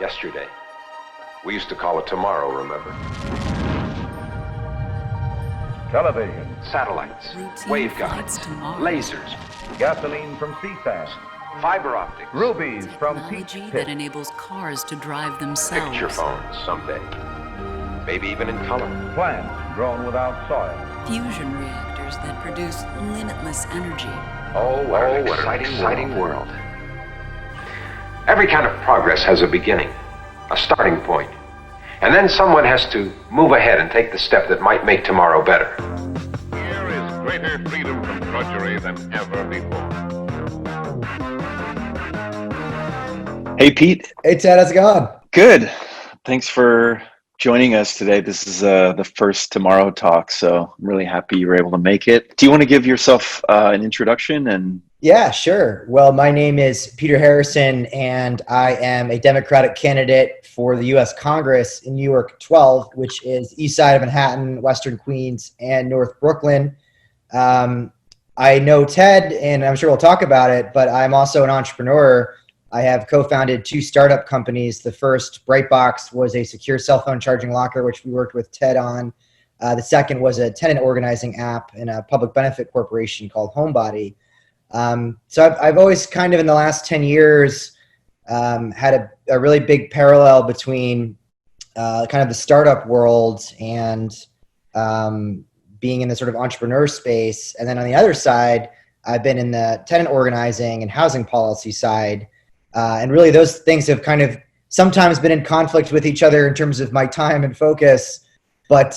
Yesterday. We used to call it tomorrow, remember? Television, Satellites, waveguides, lasers, gasoline from CSAN, fiber optics, rubies from Technology Peach that Pit, enables cars to drive themselves. picture phones someday. Maybe even in color. plants grown without soil. Fusion reactors that produce limitless energy. Oh, what an exciting world. Every kind of progress has a beginning, a starting point. And then someone has to move ahead and take the step that might make tomorrow better. Here is greater freedom from drudgery than ever before. Hey, Pete. Hey, Ted, how's it going? Good. Thanks for joining us today. This is the first Tomorrow Talk, so I'm really happy you were able to make it. Do you want to give yourself an introduction? Yeah, sure. Well, my name is Peter Harrison, and I am a Democratic candidate for the U.S. Congress in New York 12, which is east side of Manhattan, Western Queens, and North Brooklyn. I know Ted, and I'm sure we'll talk about it, but I'm also an entrepreneur. I have co-founded 2 startup companies. The first, Brightbox, was a secure cell phone charging locker, which we worked with Ted on. The second was a tenant-organizing app in a public benefit corporation called Homebody. So I've always kind of in the last 10 years had a really big parallel between kind of the startup world and being in the sort of entrepreneur space. And then on the other side, I've been in the tenant organizing and housing policy side. And really those things have kind of sometimes been in conflict with each other in terms of my time and focus. But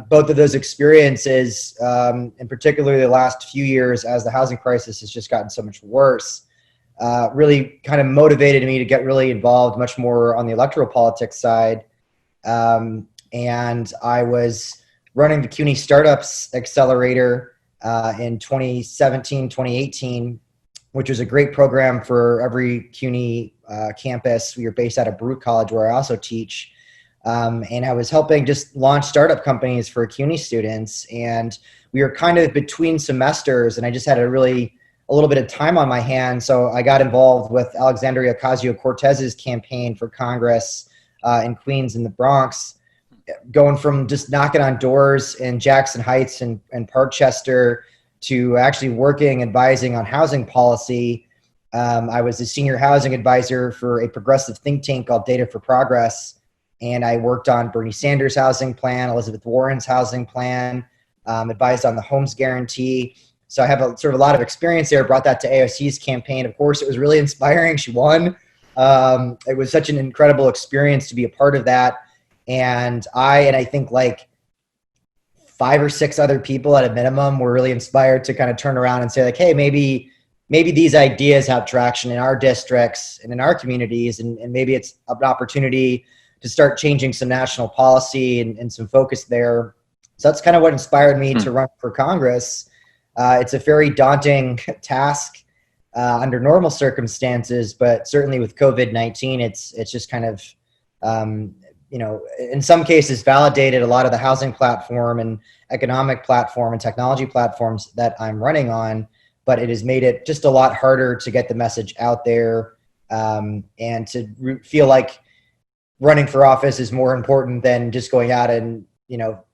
both of those experiences, and particularly the last few years as the housing crisis has just gotten so much worse, really kind of motivated me to get really involved much more on the electoral politics side. And I was running the CUNY Startups Accelerator in 2017, 2018, which was a great program for every CUNY campus. We are based out of Baruch College, where I also teach. And I was helping just launch startup companies for CUNY students. And we were kind of between semesters, and I just had a little bit of time on my hands. So I got involved with Alexandria Ocasio-Cortez's campaign for Congress in Queens and the Bronx, going from just knocking on doors in Jackson Heights and Parkchester to actually working, advising on housing policy. I was a senior housing advisor for a progressive think tank called Data for Progress. And I worked on Bernie Sanders' housing plan, Elizabeth Warren's housing plan, advised on the Homes Guarantee. So I have a lot of experience there, brought that to AOC's campaign. Of course, it was really inspiring. She won. It was such an incredible experience to be a part of that. And I think like 5 or 6 other people at a minimum were really inspired to kind of turn around and say like, hey, maybe these ideas have traction in our districts and in our communities. And maybe it's an opportunity to start changing some national policy and some focus there. So that's kind of what inspired me to run for Congress. It's a very daunting task under normal circumstances, but certainly with COVID-19, it's just kind of, in some cases validated a lot of the housing platform and economic platform and technology platforms that I'm running on, but it has made it just a lot harder to get the message out there and to feel like running for office is more important than just going out and,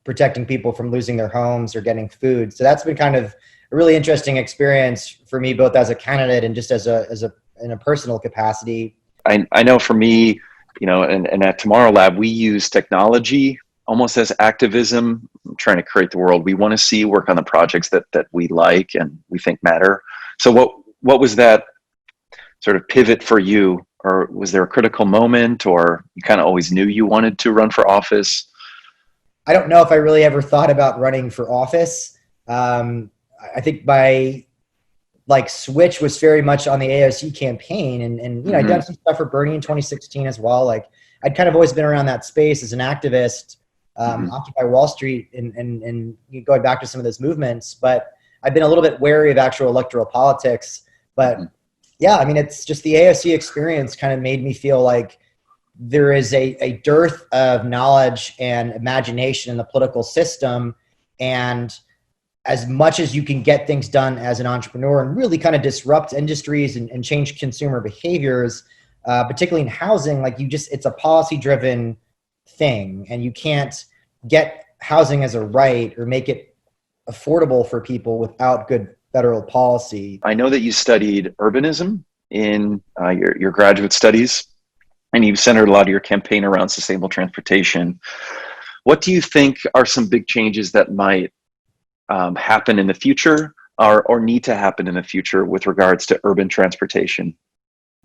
protecting people from losing their homes or getting food. So that's been kind of a really interesting experience for me, both as a candidate and just in a personal capacity. I know for me, and at Tomorrow Lab, we use technology almost as activism, trying to create the world we want to work on the projects that we like and we think matter. So what was that sort of pivot for you? Or was there a critical moment, or you kind of always knew you wanted to run for office? I don't know if I really ever thought about running for office. I think my switch was very much on the AOC campaign, and I'd done some stuff for Bernie in 2016 as well. Like I'd kind of always been around that space as an activist, Occupy Wall Street, and going back to some of those movements. But I've been a little bit wary of actual electoral politics, but. Yeah, I mean, it's just the AOC experience kind of made me feel like there is a dearth of knowledge and imagination in the political system. And as much as you can get things done as an entrepreneur and really kind of disrupt industries and change consumer behaviors, particularly in housing, like it's a policy driven thing, and you can't get housing as a right or make it affordable for people without good federal policy. I know that you studied urbanism in your graduate studies, and you've centered a lot of your campaign around sustainable transportation. What do you think are some big changes that might happen in the future or need to happen in the future with regards to urban transportation?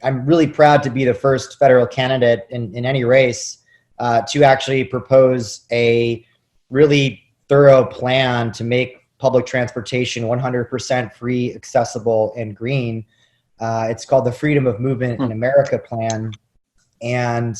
I'm really proud to be the first federal candidate in any race to actually propose a really thorough plan to make public transportation 100% free, accessible, and green. It's called the Freedom of Movement in America plan. And,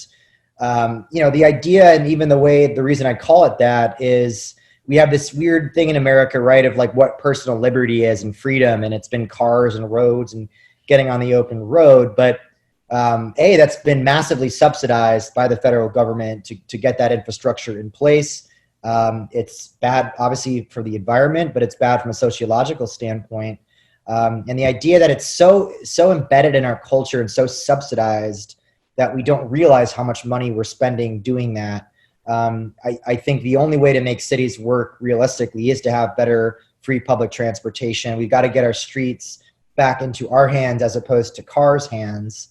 the idea, and even the reason I call it that, is we have this weird thing in America, right, of like what personal liberty is and freedom, and it's been cars and roads and getting on the open road. But that's been massively subsidized by the federal government to get that infrastructure in place. It's bad, obviously, for the environment, but it's bad from a sociological standpoint. And the idea that it's so embedded in our culture and so subsidized that we don't realize how much money we're spending doing that. I think the only way to make cities work realistically is to have better free public transportation. We've got to get our streets back into our hands as opposed to cars' hands.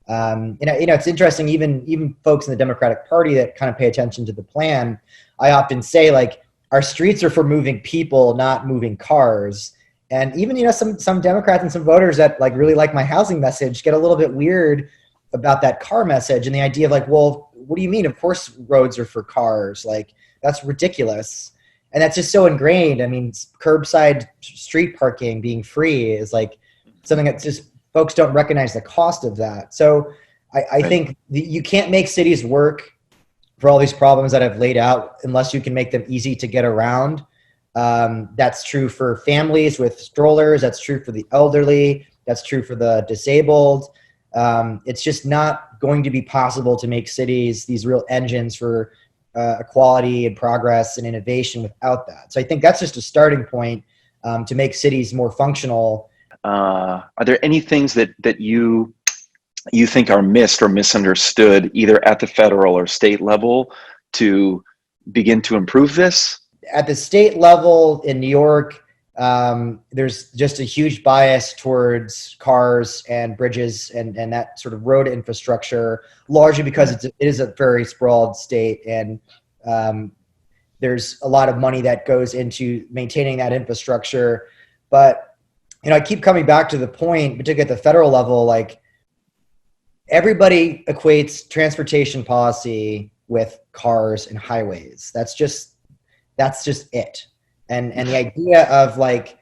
It's interesting, even folks in the Democratic Party that kind of pay attention to the plan, I often say, like, our streets are for moving people, not moving cars. And even, some Democrats and some voters that like really like my housing message get a little bit weird about that car message and the idea of like, well, what do you mean? Of course roads are for cars. Like, that's ridiculous. And that's just so ingrained. I mean, curbside street parking being free is like something that just folks don't recognize the cost of that. So I think you can't make cities work for all these problems that I've laid out unless you can make them easy to get around. That's true for families with strollers. That's true for the elderly. That's true for the disabled. It's just not going to be possible to make cities these real engines for equality and progress and innovation without that. So I think that's just a starting point to make cities more functional. Are there any things that you think are missed or misunderstood either at the federal or state level to begin to improve this? At the state level in New York, there's just a huge bias towards cars and bridges and that sort of road infrastructure, largely because it is a very sprawled state, and there's a lot of money that goes into maintaining that infrastructure. But I keep coming back to the point, particularly at the federal level, like, everybody equates transportation policy with cars and highways. That's just it. And the idea of like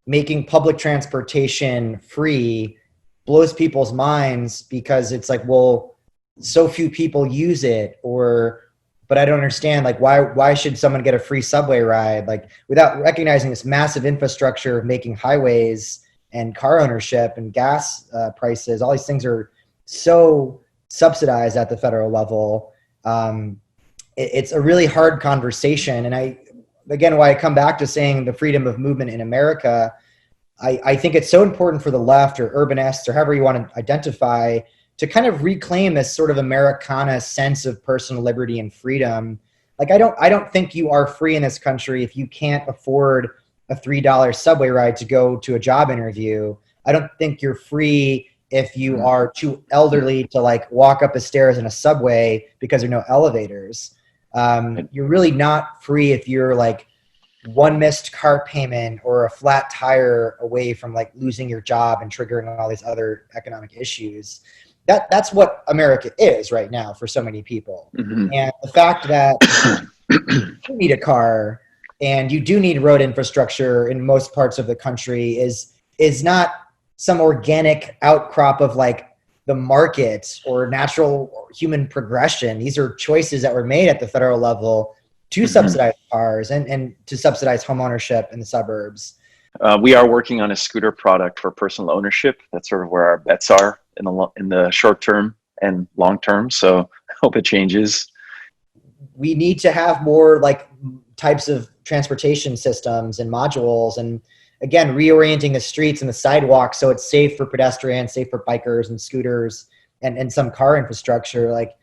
making public transportation free blows people's minds because it's like, well, so few people use it, but I don't understand, like, why should someone get a free subway ride? Like, without recognizing this massive infrastructure of making highways and car ownership and gas prices, all these things are so subsidized at the federal level. It's a really hard conversation. And why I come back to saying the freedom of movement in America, I think it's so important for the left or urbanists or however you want to identify to kind of reclaim this sort of Americana sense of personal liberty and freedom. Like, I don't think you are free in this country if you can't afford a $3 subway ride to go to a job interview. I don't think you're free if you are too elderly to like walk up the stairs in a subway because there are no elevators. You're really not free if you're like one missed car payment or a flat tire away from like losing your job and triggering all these other economic issues. That's what America is right now for so many people. Mm-hmm. And the fact that you need a car and you do need road infrastructure in most parts of the country is not some organic outcrop of like the market or natural human progression. These are choices that were made at the federal level to subsidize cars and to subsidize home ownership in the suburbs. We are working on a scooter product for personal ownership. That's sort of where our bets are in the short term and long term. So I hope it changes. We need to have more like types of transportation systems and modules, and again, reorienting the streets and the sidewalks so it's safe for pedestrians, safe for bikers and scooters, and some car infrastructure, like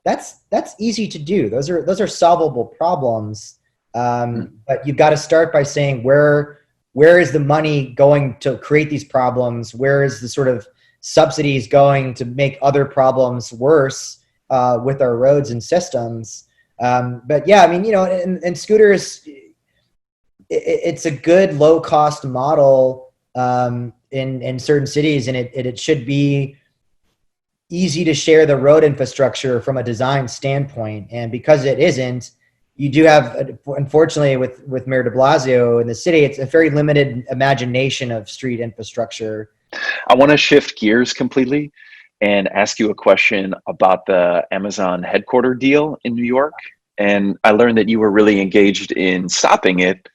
that's easy to do. Those are solvable problems. But you've got to start by saying where is the money going to create these problems? Where is the sort of subsidies going to make other problems worse with our roads and systems? But yeah, I mean, and scooters, it's a good low cost model in certain cities, and it should be easy to share the road infrastructure from a design standpoint. And because it isn't, you do have, unfortunately, with Mayor de Blasio in the city, it's a very limited imagination of street infrastructure. I want to shift gears completely and ask you a question about the Amazon headquarter deal in New York. And I learned that you were really engaged in stopping it.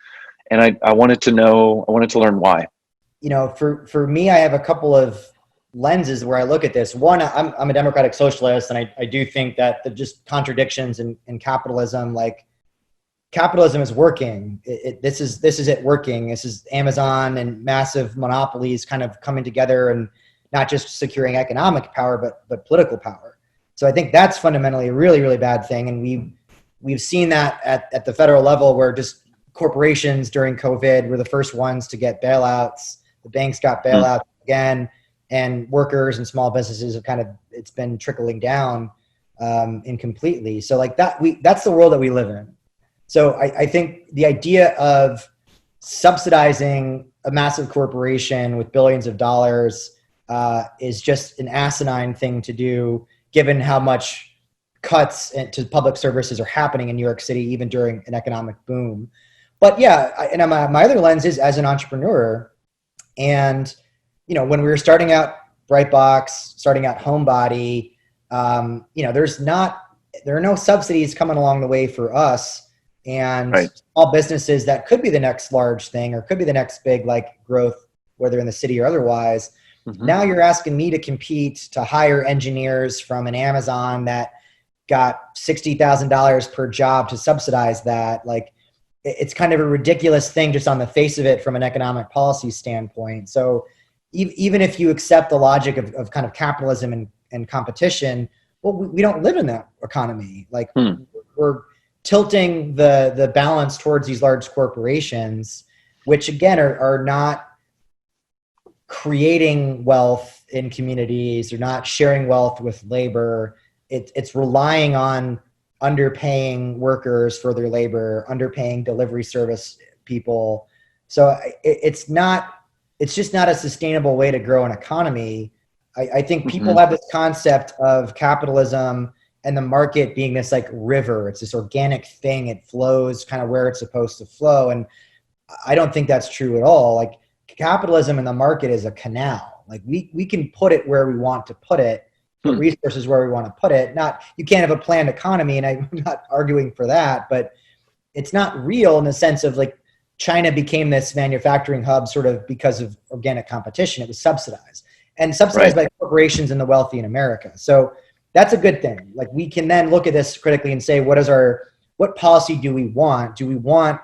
And I wanted to learn why. For me, I have a couple of lenses where I look at this. One, I'm a democratic socialist, and I do think that the just contradictions in capitalism, like capitalism is working. This is it working. This is Amazon and massive monopolies kind of coming together and not just securing economic power, but political power. So I think that's fundamentally a really, really bad thing. And we've seen that at the federal level, where just corporations during COVID were the first ones to get bailouts. The banks got bailouts again, and workers and small businesses have it's been trickling down incompletely. So like that's the world that we live in. So I think the idea of subsidizing a massive corporation with billions of dollars is just an asinine thing to do, given how much cuts to public services are happening in New York City, even during an economic boom. But yeah, and my other lens is as an entrepreneur. And, when we were starting out Brightbox, starting out Homebody, there are no subsidies coming along the way for us. And small businesses that could be the next large thing or could be the next big growth, whether in the city or otherwise. Mm-hmm. Now you're asking me to compete to hire engineers from an Amazon that got $60,000 per job to subsidize that. It's kind of a ridiculous thing just on the face of it from an economic policy standpoint. So even if you accept the logic of kind of capitalism and competition, well, we don't live in that economy. We're tilting the balance towards these large corporations, which again are not creating wealth in communities. They're not sharing wealth with labor. It's relying on underpaying workers for their labor, underpaying delivery service people. So it's just not a sustainable way to grow an economy. I think people have this concept of capitalism and the market being this river. It's this organic thing. It flows kind of where it's supposed to flow. And I don't think that's true at all. Capitalism and the market is a canal. We can put it where we want to put it, put resources where we want to put it. You can't have a planned economy, and I'm not arguing for that, but it's not real in the sense of China became this manufacturing hub sort of because of organic competition. It was subsidized by corporations and the wealthy in America. So that's a good thing. We can then look at this critically and say, what policy do we want? Do we want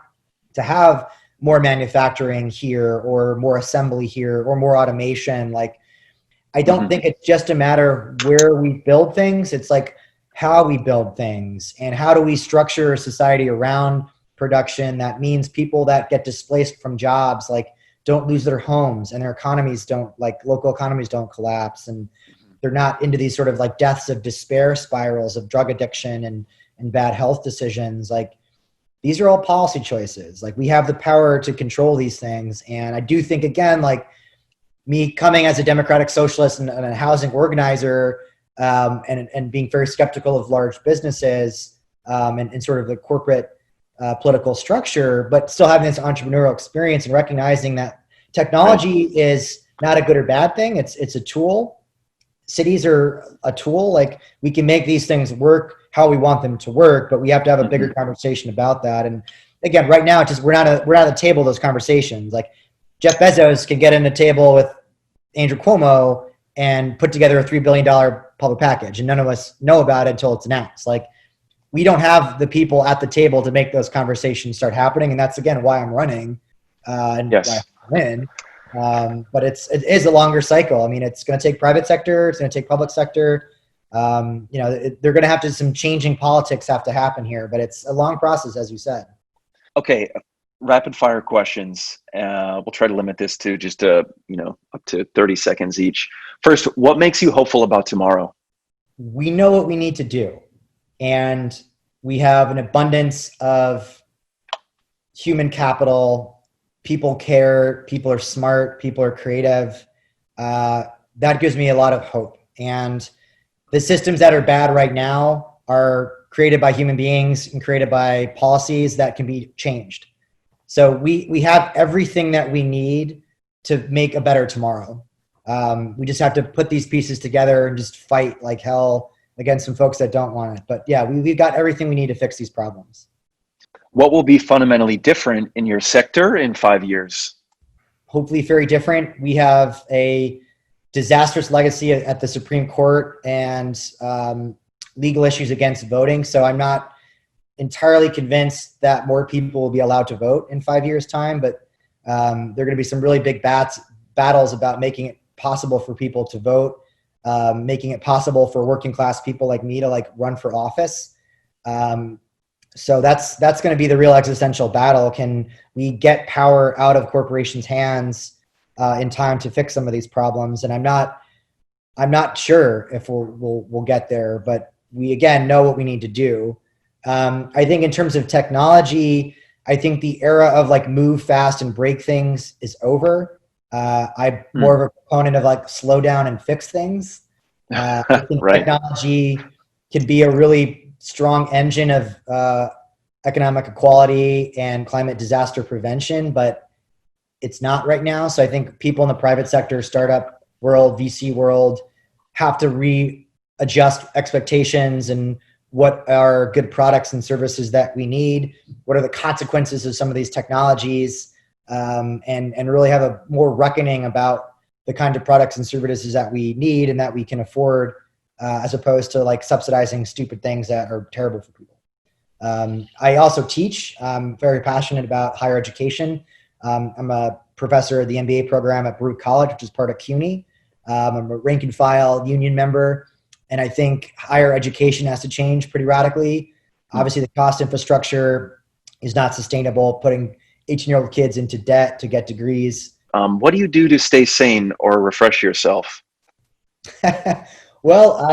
to have more manufacturing here or more assembly here or more automation? I don't think it's just a matter of where we build things. It's how we build things and how do we structure a society around production that means people that get displaced from jobs don't lose their homes and their economies don't local economies don't collapse, and they're not into these sort of deaths of despair spirals of drug addiction and bad health decisions. These are all policy choices. We have the power to control these things. And I do think, again, me coming as a democratic socialist and a housing organizer and being very skeptical of large businesses and sort of the corporate political structure, but still having this entrepreneurial experience and recognizing that technology is not a good or bad thing. It's a tool. Cities are a tool. We can make these things work how we want them to work, but we have to have a bigger conversation about that. And again, right now, we're not at the table of those conversations. Jeff Bezos can get in a table with Andrew Cuomo and put together a $3 billion public package, and none of us know about it until it's announced. We don't have the people at the table to make those conversations start happening, and that's again why I'm running and why I'm in. But it is a longer cycle. I mean, it's going to take private sector, it's going to take public sector. They're going to have to, some changing politics have to happen here, but it's a long process, as you said. Okay, rapid fire questions. We'll try to limit this to just up to 30 seconds each. First, what makes you hopeful about tomorrow? We know what we need to do, and we have an abundance of human capital. People care, people are smart, people are creative. That gives me a lot of hope. And the systems that are bad right now are created by human beings and created by policies that can be changed. So we have everything that we need to make a better tomorrow. We just have to put these pieces together and just fight like hell against some folks that don't want it. But yeah, we've got everything we need to fix these problems. What will be fundamentally different in your sector in 5 years? Hopefully very different. We have a disastrous legacy at the Supreme Court and legal issues against voting. So I'm not entirely convinced that more people will be allowed to vote in 5 years' time, but there are going to be some really big battles about making it possible for people to vote, making it possible for working class people like me to run for office. So that's going to be the real existential battle. Can we get power out of corporations' hands in time to fix some of these problems? And I'm not sure if we'll get there, but we again know what we need to do. I think in terms of technology, I think the era of move fast and break things is over. I'm more of a proponent of slow down and fix things. I think Right. Technology can be a really strong engine of economic equality and climate disaster prevention, but it's not right now. So I think people in the private sector, startup world, VC world, have to readjust expectations and what are good products and services that we need, what are the consequences of some of these technologies, and really have a more reckoning about the kind of products and services that we need and that we can afford, as opposed to subsidizing stupid things that are terrible for people. I also teach. I'm very passionate about higher education. I'm a professor of the MBA program at Baruch College, which is part of CUNY. I'm a rank and file union member. And I think higher education has to change pretty radically. Obviously, the cost infrastructure is not sustainable, putting 18-year-old kids into debt to get degrees. What do you do to stay sane or refresh yourself? Well,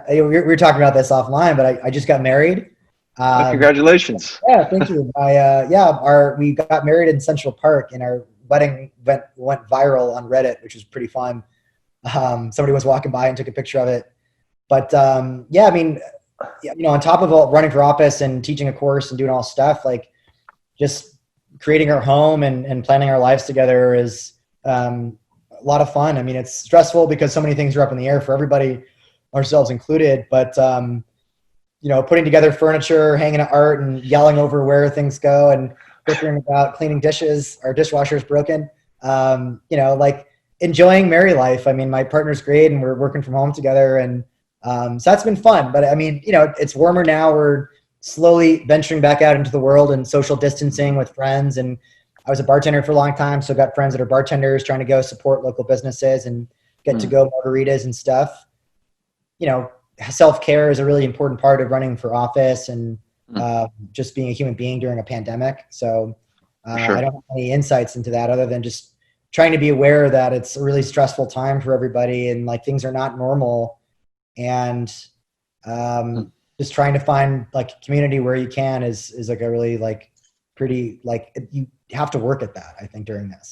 we were talking about this offline, but I just got married. Congratulations. Yeah, thank you. We got married in Central Park, and our wedding went viral on Reddit, which was pretty fun. Somebody was walking by and took a picture of it. But on top of all running for office and teaching a course and doing all stuff, just creating our home and planning our lives together is a lot of fun. I mean, it's stressful because so many things are up in the air for everybody, ourselves included. But putting together furniture, hanging art, and yelling over where things go, and bickering about cleaning dishes. Our dishwasher's broken. Enjoying married life. I mean, my partner's great, and we're working from home together, and so that's been fun. But I mean, it's warmer now. We're slowly venturing back out into the world and social distancing with friends. And I was a bartender for a long time, so I've got friends that are bartenders trying to go support local businesses and get to go margaritas and stuff. Self-care is a really important part of running for office and just being a human being during a pandemic. So Sure. I don't have any insights into that other than just trying to be aware that it's a really stressful time for everybody and things are not normal, and just trying to find community where you can is a really pretty you have to work at that, I think, during this.